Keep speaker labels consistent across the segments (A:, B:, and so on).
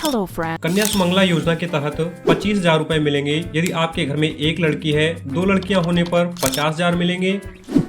A: Hello friend.
B: Kanya Sumangala योजना के तहत 25,000 रुपए मिलेंगे यदि आपके घर में एक लड़की है। 2 लड़कियां होने पर 50,000 मिलेंगे।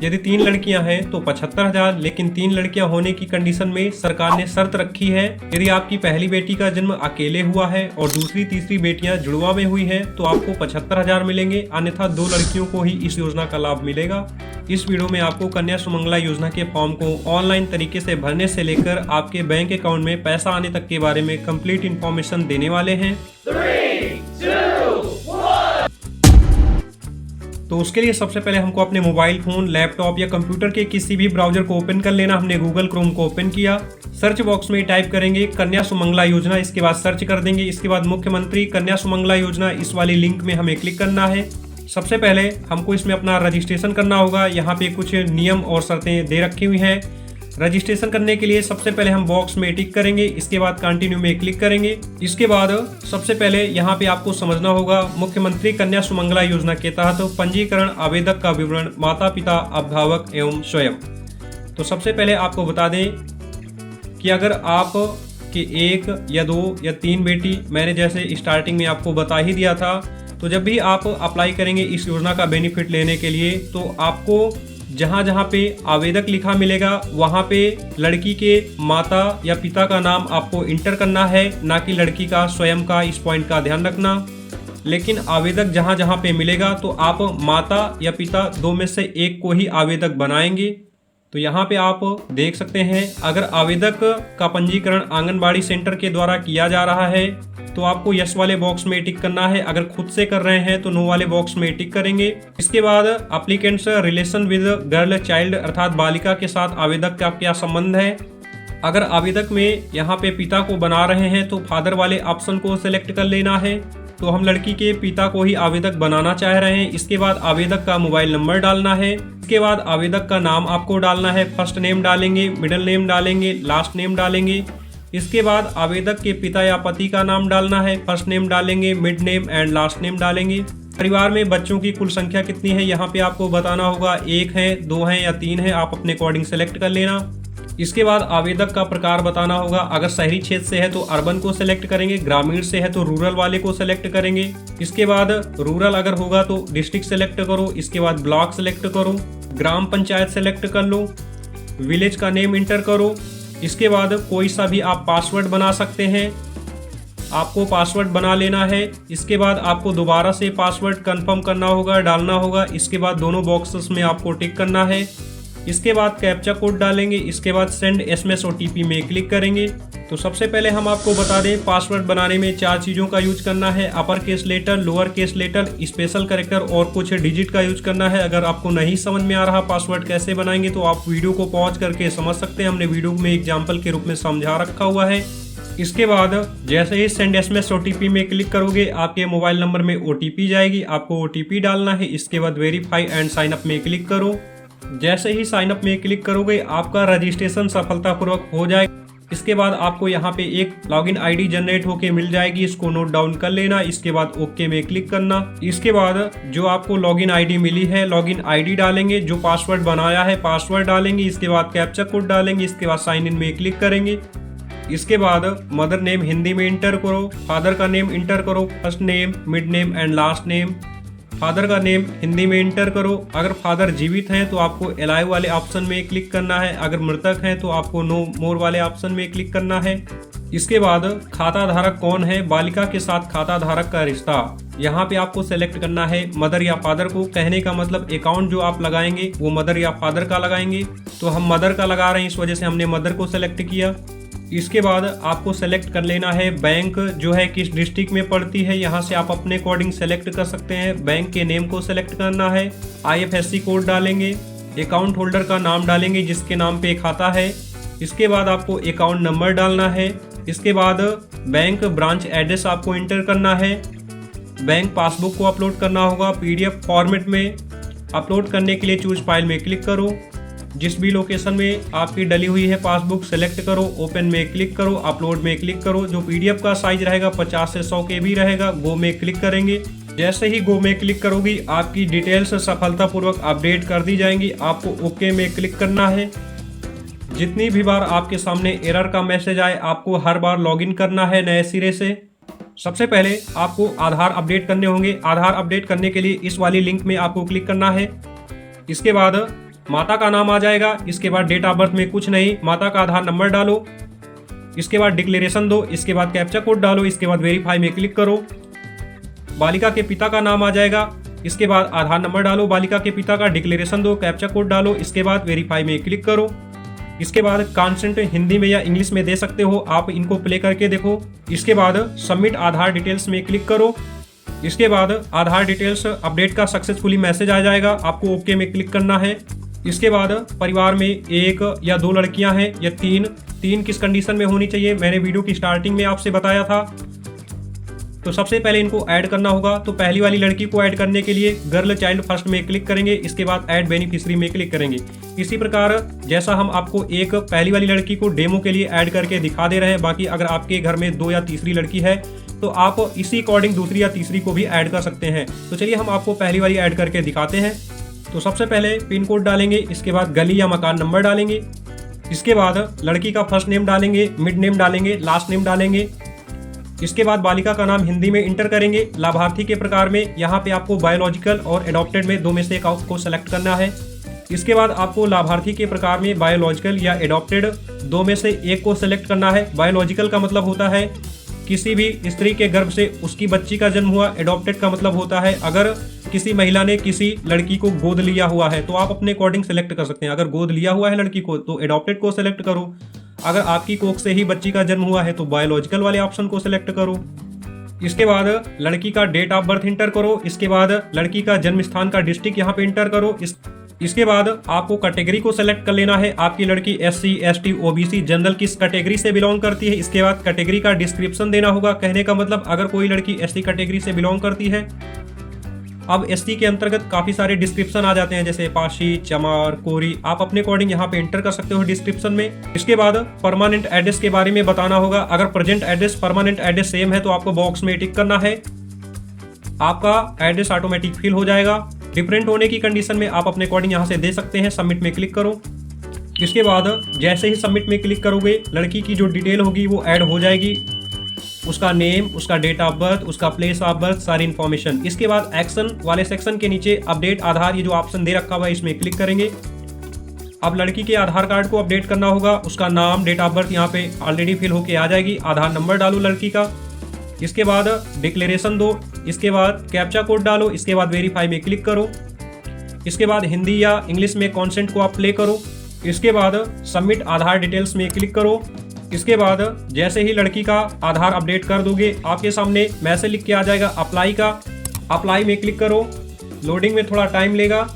B: यदि 3 लड़कियां हैं तो 75,000। लेकिन 3 लड़कियां होने की कंडीशन में सरकार ने शर्त रखी है, यदि आपकी पहली बेटी का जन्म अकेले हुआ है और दूसरी तीसरी बेटियां जुड़वा में हुई हैं तो आपको 75,000 मिलेंगे, अन्यथा 2 लड़कियों को ही इस योजना का लाभ मिलेगा। इस वीडियो में आपको कन्या सुमंगला योजना के फॉर्म को ऑनलाइन तरीके से भरने से लेकर आपके बैंक अकाउंट में पैसा आने तक के बारे में कंप्लीट इन्फॉर्मेशन देने वाले हैं।
C: 3, 2, 1।
B: तो उसके लिए सबसे पहले हमको अपने मोबाइल फोन, लैपटॉप या कंप्यूटर के किसी भी ब्राउजर को ओपन कर लेना। हमने गूगल क्रोम को ओपन किया। सर्च बॉक्स में टाइप करेंगे कन्या सुमंगला योजना, इसके बाद सर्च कर देंगे। इसके बाद मुख्यमंत्री कन्या सुमंगला योजना इस वाली लिंक में हमें क्लिक करना है। सबसे पहले हमको इसमें अपना रजिस्ट्रेशन करना होगा। यहाँ पे कुछ नियम और शर्तें दे रखी हुई हैं। रजिस्ट्रेशन करने के लिए सबसे पहले हम बॉक्स में टिक करेंगे, इसके बाद कंटिन्यू में क्लिक करेंगे। इसके बाद सबसे पहले यहाँ पे आपको समझना होगा मुख्यमंत्री कन्या सुमंगला योजना के तहत पंजीकरण आवेदक का विवरण, माता पिता, अभिभावक एवं स्वयं। तो सबसे पहले आपको बता दें कि अगर आप के 1 या 2 या 3 बेटी, मैंने जैसे स्टार्टिंग में आपको बता ही दिया था, तो जब भी आप अप्लाई करेंगे इस योजना का बेनिफिट लेने के लिए तो आपको जहाँ जहाँ पे आवेदक लिखा मिलेगा वहाँ पे लड़की के माता या पिता का नाम आपको इंटर करना है, ना कि लड़की का स्वयं का। इस पॉइंट का ध्यान रखना। लेकिन आवेदक जहाँ जहाँ पे मिलेगा तो आप माता या पिता 2 में से एक को ही आवेदक बनाएंगे। तो यहाँ पे आप देख सकते हैं, अगर आवेदक का पंजीकरण आंगनबाड़ी सेंटर के द्वारा किया जा रहा है तो आपको यस वाले बॉक्स में टिक करना है। अगर खुद से कर रहे हैं तो नो वाले बॉक्स में टिक करेंगे। इसके बाद applicants relation with girl child, अर्थात बालिका के साथ आवेदक का क्या संबंध है। अगर आवेदक में यहाँ पे पिता को बना रहे हैं तो फादर वाले ऑप्शन को सिलेक्ट कर लेना है। तो हम लड़की के पिता को ही आवेदक बनाना चाह रहे हैं। इसके बाद आवेदक का मोबाइल नंबर डालना है। इसके बाद आवेदक का नाम आपको डालना है। फर्स्ट नेम डालेंगे, मिडिल नेम डालेंगे, लास्ट नेम डालेंगे। इसके बाद आवेदक के पिता या पति का नाम डालना है। फर्स्ट नेम डालेंगे, mid name and last name डालेंगे। परिवार में बच्चों की कुल संख्या कितनी है यहाँ पे आपको बताना होगा। 1 है, 2 है या 3 है, आप अपने अकॉर्डिंग सेलेक्ट कर लेना। इसके बाद आवेदक का प्रकार बताना होगा। अगर शहरी क्षेत्र से है तो अर्बन को सिलेक्ट करेंगे, ग्रामीण से है तो रूरल वाले को सिलेक्ट करेंगे। इसके बाद रूरल अगर होगा तो डिस्ट्रिक्ट सेलेक्ट करो। इसके बाद ब्लॉक सेलेक्ट करो, ग्राम पंचायत सेलेक्ट कर लो, विलेज का नेम इंटर करो। इसके बाद कोई सा भी आप पासवर्ड बना सकते हैं, आपको पासवर्ड बना लेना है। इसके बाद आपको दोबारा से पासवर्ड कंफर्म करना होगा, डालना होगा। इसके बाद दोनों बॉक्सेस में आपको टिक करना है। इसके बाद कैप्चा कोड डालेंगे। इसके बाद सेंड SMS OTP में क्लिक करेंगे। तो सबसे पहले हम आपको बता दें पासवर्ड बनाने में 4 चीज़ों का यूज करना है। Upper case letter, lower case letter, special character और कुछ डिजिट का यूज करना है। अगर आपको नहीं समझ में आ रहा पासवर्ड कैसे बनाएंगे तो आप वीडियो को पॉज करके समझ सकते हैं। हमने वीडियो में एग्जाम्पल के रूप में समझा रखा हुआ है। इसके बाद जैसे ही सेंड SMS OTP में क्लिक करोगे आपके मोबाइल नंबर में OTP जाएगी, आपको OTP डालना है। इसके बाद वेरीफाई एंड साइन अप में क्लिक करो। जैसे ही साइन अप में क्लिक करोगे आपका रजिस्ट्रेशन सफलतापूर्वक हो जाएगा। इसके बाद आपको यहाँ पे एक लॉगिन आईडी जनरेट होके मिल जाएगी, इसको नोट डाउन कर लेना। इसके बाद ओके में क्लिक करना। इसके बाद जो आपको लॉगिन आईडी मिली है, लॉगिन आईडी डालेंगे, जो पासवर्ड बनाया है पासवर्ड डालेंगे। इसके बाद कैप्चा कोड डालेंगे। इसके बाद साइन इन में क्लिक करेंगे। इसके बाद मदर नेम हिंदी में इंटर करो, फादर का नेम इंटर करो, first name, mid name and last name. Father का नेम हिंदी में इंटर करो। अगर फादर जीवित हैं तो आपको अलाइव वाले ऑप्शन में क्लिक करना है। अगर मृतक हैं तो आपको नो मोर वाले ऑप्शन में क्लिक करना है। इसके बाद खाता धारक कौन है, बालिका के साथ खाता धारक का रिश्ता, यहाँ पे आपको सेलेक्ट करना है मदर या फादर को। कहने का मतलब अकाउंट जो आप लगाएंगे वो मदर या फादर का लगाएंगे। तो हम मदर का लगा रहे हैं, इस वजह से हमने मदर को सेलेक्ट किया। इसके बाद आपको सेलेक्ट कर लेना है बैंक जो है किस डिस्ट्रिक्ट में पड़ती है। यहाँ से आप अपने अकॉर्डिंग सेलेक्ट कर सकते हैं। बैंक के नेम को सेलेक्ट करना है। IFSC कोड डालेंगे। अकाउंट होल्डर का नाम डालेंगे जिसके नाम पे खाता है। इसके बाद आपको अकाउंट नंबर डालना है। इसके बाद बैंक ब्रांच एड्रेस आपको इंटर करना है। बैंक पासबुक को अपलोड करना होगा PDF फॉर्मेट में। अपलोड करने के लिए चूज फाइल में क्लिक करो। जिस भी लोकेशन में आपकी डली हुई है पासबुक सेलेक्ट करो, ओपन में क्लिक करो, अपलोड में क्लिक करो। जो PDF का साइज रहेगा 50 से 100 KB रहेगा। गो में क्लिक करेंगे। जैसे ही गो में क्लिक करोगी आपकी डिटेल्स सफलतापूर्वक अपडेट कर दी जाएंगी। आपको ओके में क्लिक करना है। जितनी भी बार आपके सामने एरर का मैसेज आए आपको हर बार लॉगिन करना है नए सिरे से। सबसे पहले आपको आधार अपडेट करने होंगे। आधार अपडेट करने के लिए इस वाली लिंक में आपको क्लिक करना है। इसके बाद माता का नाम आ जाएगा। इसके बाद डेट ऑफ बर्थ में कुछ नहीं, माता का आधार नंबर डालो। इसके बाद डिक्लेरेशन दो। इसके बाद कैप्चा कोड डालो। इसके बाद वेरीफाई में क्लिक करो। बालिका के पिता का नाम आ जाएगा। इसके बाद आधार नंबर डालो बालिका के पिता का, डिक्लेरेशन दो, कैप्चा कोड डालो। इसके बाद वेरीफाई में क्लिक करो। इसके बाद कॉन्सेंट हिंदी में या इंग्लिश में दे सकते हो, आप इनको प्ले करके देखो। इसके बाद सबमिट आधार डिटेल्स में क्लिक करो। इसके बाद आधार डिटेल्स अपडेट का सक्सेसफुली मैसेज आ जाएगा, आपको ओके में क्लिक करना है। इसके बाद परिवार में 1 या 2 लड़कियां हैं या 3 किस कंडीशन में होनी चाहिए मैंने वीडियो की स्टार्टिंग में आपसे बताया था। तो सबसे पहले इनको ऐड करना होगा। तो पहली वाली लड़की को ऐड करने के लिए गर्ल चाइल्ड फर्स्ट में क्लिक करेंगे। इसके बाद ऐड बेनिफिशियरी में क्लिक करेंगे। इसी प्रकार जैसा हम आपको एक पहली वाली लड़की को डेमो के लिए ऐड करके दिखा दे रहे हैं, बाकी अगर आपके घर में 2 या तीसरी लड़की है तो आप इसी अकॉर्डिंग दूसरी या तीसरी को भी ऐड कर सकते हैं। तो चलिए हम आपको पहली वाली ऐड करके दिखाते हैं। तो सबसे पहले पिन कोड डालेंगे। इसके बाद गली या मकान नंबर डालेंगे। इसके बाद लड़की का फर्स्ट नेम डालेंगे, मिड नेम डालेंगे, लास्ट नेम डालेंगे। इसके बाद बालिका का नाम हिंदी में इंटर करेंगे। लाभार्थी के प्रकार में यहाँ पे आपको बायोलॉजिकल और एडॉप्टेड में 2 में से एक को सेलेक्ट करना है। इसके बाद आपको लाभार्थी के प्रकार में बायोलॉजिकल या एडॉप्टेड 2 में से एक को सेलेक्ट करना है। बायोलॉजिकल का मतलब होता है किसी भी स्त्री के गर्भ से उसकी बच्ची का जन्म हुआ। एडॉप्टेड का मतलब होता है अगर किसी महिला ने किसी लड़की को गोद लिया हुआ है तो आप अपने अकॉर्डिंग सेलेक्ट कर सकते हैं। अगर गोद लिया हुआ है लड़की को तो एडॉप्टेड को सेलेक्ट करो। अगर आपकी कोख से ही बच्ची का जन्म हुआ है तो बायोलॉजिकल वाले ऑप्शन को सिलेक्ट करो। इसके बाद लड़की का डेट ऑफ बर्थ इंटर करो। इसके बाद लड़की का जन्म स्थान का डिस्ट्रिक्ट यहाँ पे इंटर करो। इसके बाद आपको कैटेगरी को सेलेक्ट कर लेना है। आपकी लड़की SC, ST, OBC, जनरल किस कैटेगरी से बिलोंग करती है। इसके बाद कैटेगरी का डिस्क्रिप्शन देना होगा। कहने का मतलब अगर कोई लड़की SC कैटेगरी से बिलोंग करती है, अब ST के अंतर्गत काफी सारे डिस्क्रिप्शन आ जाते हैं जैसे पाशी, चमार, कोरी, आप अपने अकॉर्डिंग यहाँ पे एंटर कर सकते हो डिस्क्रिप्शन में। इसके बाद परमानेंट एड्रेस के बारे में बताना होगा। अगर present address permanent address same है तो आपको बॉक्स में टिक करना है, आपका एड्रेस ऑटोमेटिक फिल हो जाएगा। डिफरेंट होने की कंडीशन में आप अपने अकॉर्डिंग यहाँ से दे सकते हैं। सबमिट में क्लिक करो। इसके बाद जैसे ही सबमिट में क्लिक करोगे लड़की की जो डिटेल होगी वो ऐड हो जाएगी, उसका नेम, उसका डेट ऑफ बर्थ, उसका प्लेस ऑफ बर्थ, सारी इन्फॉर्मेशन। इसके बाद एक्शन वाले सेक्शन के नीचे अपडेट आधार, ये जो ऑप्शन दे रखा हुआ है इसमें क्लिक करेंगे। अब लड़की के आधार कार्ड को अपडेट करना होगा। उसका नाम, डेट ऑफ बर्थ यहाँ पे ऑलरेडी फिल होके आ जाएगी। आधार नंबर डालो लड़की का। इसके बाद डिक्लेरेशन दो। इसके बाद कैप्चा कोड डालो। इसके बाद वेरीफाई में क्लिक करो। इसके बाद हिंदी या इंग्लिश में कॉन्सेंट को आप प्ले करो। इसके बाद सबमिट आधार डिटेल्स में क्लिक करो। इसके बाद जैसे ही लड़की का आधार अपडेट कर दोगे आपके सामने मैसेज लिख के आ जाएगा अप्लाई का। अप्लाई में क्लिक करो। लोडिंग में थोड़ा टाइम लेगा।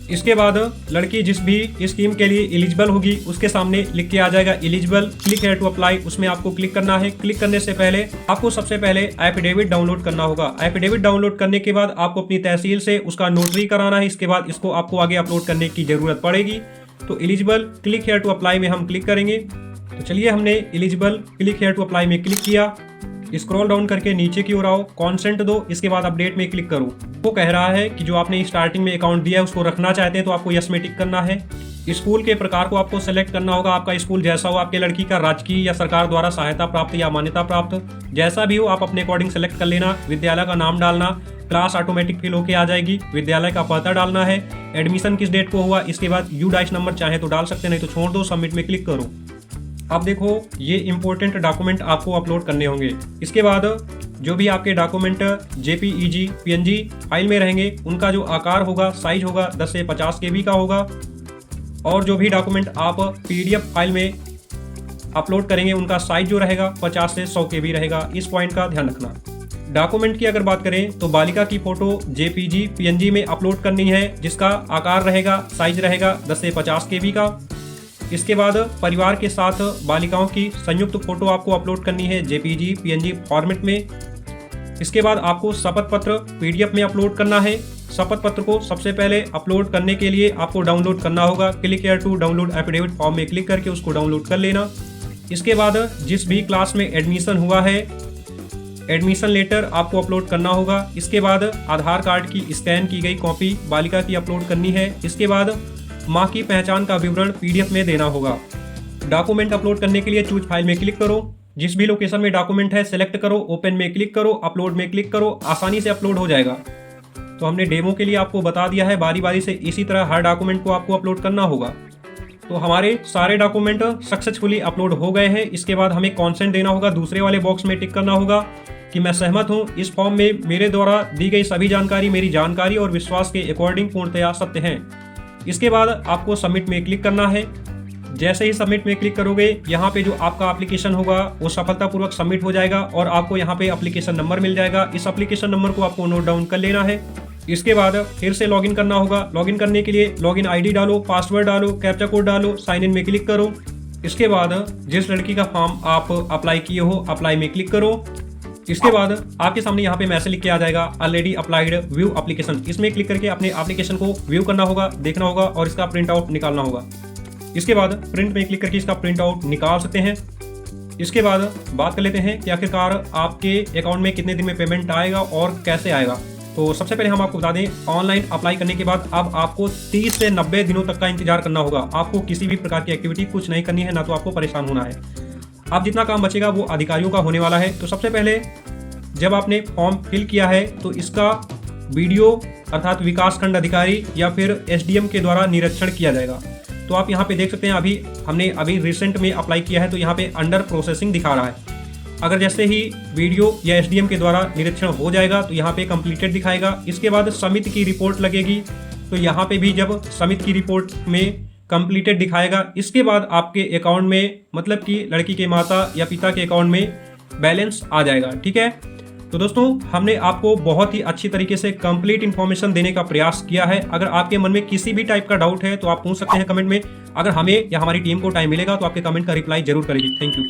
B: इसके बाद लड़की जिस भी स्कीम के लिए एलिजिबल होगी उसके सामने लिख के आ जाएगा eligible, click here to apply, उसमें आपको क्लिक करना है। क्लिक करने से पहले आपको सबसे पहले एफिडेविट डाउनलोड करना होगा। एफिडेविट डाउनलोड करने के बाद आपको अपनी तहसील से उसका नोटरी कराना है। इसके बाद इसको आपको आगे अपलोड करने की जरूरत पड़ेगी। तो eligible, click here to apply में हम क्लिक करेंगे। तो चलिए हमने eligible, click here to apply में क्लिक किया। स्क्रॉल डाउन करके नीचे की ओर आओ, कॉन्सेंट दो। इसके बाद अपडेट में क्लिक करो। वो कह रहा है कि जो आपने स्टार्टिंग में अकाउंट दिया है उसको रखना चाहते हैं तो आपको यस में टिक करना है। स्कूल के प्रकार को आपको सेलेक्ट करना होगा। आपका स्कूल जैसा हो, आपके लड़की का राजकीय या सरकार द्वारा सहायता प्राप्त या मान्यता प्राप्त, जैसा भी हो आप अपने अकॉर्डिंग सेलेक्ट कर लेना। विद्यालय का नाम डालना, क्लास ऑटोमेटिक फिल होके आ जाएगी। विद्यालय का पता डालना है, एडमिशन किस डेट को हुआ। इसके बाद UDAIS नंबर चाहे तो डाल सकते, नहीं तो छोड़ दो। सबमिट में क्लिक करो। अब देखो ये इंपॉर्टेंट डॉक्यूमेंट आपको अपलोड करने होंगे। इसके बाद जो भी आपके डॉक्यूमेंट JPEG, PNG फाइल में रहेंगे उनका जो आकार होगा, साइज होगा 10 से 50 KB का होगा। और जो भी डॉक्यूमेंट आप PDF फाइल में अपलोड करेंगे उनका साइज जो रहेगा 50 से 100 KB रहेगा। इस पॉइंट का ध्यान रखना। डॉक्यूमेंट की अगर बात करें तो बालिका की फोटो JPG, PNG में अपलोड करनी है जिसका आकार रहेगा, साइज रहेगा 10 से 50 KB का। इसके बाद परिवार के साथ बालिकाओं की संयुक्त फोटो आपको अपलोड करनी है JPG, PNG फॉर्मेट में। इसके बाद आपको शपथ पत्र PDF में अपलोड करना है। शपथ पत्र को सबसे पहले अपलोड करने के लिए आपको डाउनलोड करना होगा। Click here to download affidavit form में क्लिक करके उसको डाउनलोड कर लेना। इसके बाद जिस भी क्लास में एडमिशन हुआ है एडमिशन लेटर आपको अपलोड करना होगा। इसके बाद आधार कार्ड की स्कैन की गई कॉपी बालिका की अपलोड करनी है। इसके बाद माँ की पहचान का विवरण PDF में देना होगा। डॉक्यूमेंट अपलोड करने के लिए चूज फाइल में क्लिक करो, जिस भी लोकेशन में डॉक्यूमेंट है सेलेक्ट करो, ओपन में क्लिक करो, अपलोड में क्लिक करो, आसानी से अपलोड हो जाएगा। तो हमने डेमो के लिए आपको बता दिया है, बारी बारी से इसी तरह हर डॉक्यूमेंट को आपको अपलोड करना होगा। तो हमारे सारे डॉक्यूमेंट सक्सेसफुली अपलोड हो गए हैं। इसके बाद हमें कॉन्सेंट देना होगा, दूसरे वाले बॉक्स में टिक करना होगा कि मैं सहमत हूं, इस फॉर्म में मेरे द्वारा दी गई सभी जानकारी मेरी जानकारी और विश्वास के अकॉर्डिंग पूर्णतया सत्य हैं। इसके बाद आपको सबमिट में क्लिक करना है। जैसे ही सबमिट में क्लिक करोगे, यहाँ पे जो आपका एप्लीकेशन होगा वो सफलतापूर्वक सबमिट हो जाएगा और आपको यहाँ पे एप्लीकेशन नंबर मिल जाएगा। इस एप्लीकेशन नंबर को आपको नोट डाउन कर लेना है। इसके बाद फिर से लॉगिन करना होगा। लॉगिन करने के लिए लॉगिन आईडी डालो, पासवर्ड डालो, कैप्चा कोड डालो, साइन इन में क्लिक करो। इसके बाद जिस लड़की का फॉर्म आप अप्लाई किए हो, अप्लाई में क्लिक करो। इसके बाद आपके सामने यहाँ पे मैसेज लिख के आ जाएगा ऑलरेडी अप्लाइड, व्यू एप्लीकेशन। इसमें क्लिक करके अपने एप्लीकेशन को व्यू करना होगा, देखना होगा और इसका प्रिंट आउट निकालना होगा। इसके बाद प्रिंट में क्लिक करके इसका प्रिंट आउट निकाल सकते हैं। इसके बाद बात कर लेते हैं कि आखिरकार आपके अकाउंट में कितने दिन में पेमेंट आएगा और कैसे आएगा। तो सबसे पहले हम आपको बता दें, ऑनलाइन अप्लाई करने के बाद अब आपको 30 से 90 दिनों तक का इंतजार करना होगा। आपको किसी भी प्रकार की एक्टिविटी कुछ नहीं करनी है, ना तो आपको परेशान होना है। अब जितना काम बचेगा वो अधिकारियों का होने वाला है। तो सबसे पहले जब आपने फॉर्म फिल किया है तो इसका वीडियो अर्थात विकासखंड अधिकारी या फिर एसडीएम के द्वारा निरीक्षण किया जाएगा। तो आप यहाँ पे देख सकते हैं, हमने अभी रिसेंट में अप्लाई किया है तो यहाँ पे अंडर प्रोसेसिंग दिखा रहा है। अगर जैसे ही वीडियो या एसडीएम के द्वारा निरीक्षण हो जाएगा तो यहाँ पे कंप्लीटेड दिखाएगा। इसके बाद समिति की रिपोर्ट लगेगी, तो यहाँ पे भी जब समिति की रिपोर्ट में कंप्लीटेड दिखाएगा, इसके बाद आपके अकाउंट में मतलब कि लड़की के माता या पिता के अकाउंट में बैलेंस आ जाएगा। ठीक है, तो दोस्तों हमने आपको बहुत ही अच्छी तरीके से कंप्लीट इन्फॉर्मेशन देने का प्रयास किया है। अगर आपके मन में किसी भी टाइप का डाउट है तो आप पूछ सकते हैं कमेंट में। अगर हमें या हमारी टीम को टाइम मिलेगा तो आपके कमेंट का रिप्लाई जरूर करेगी। Thank you.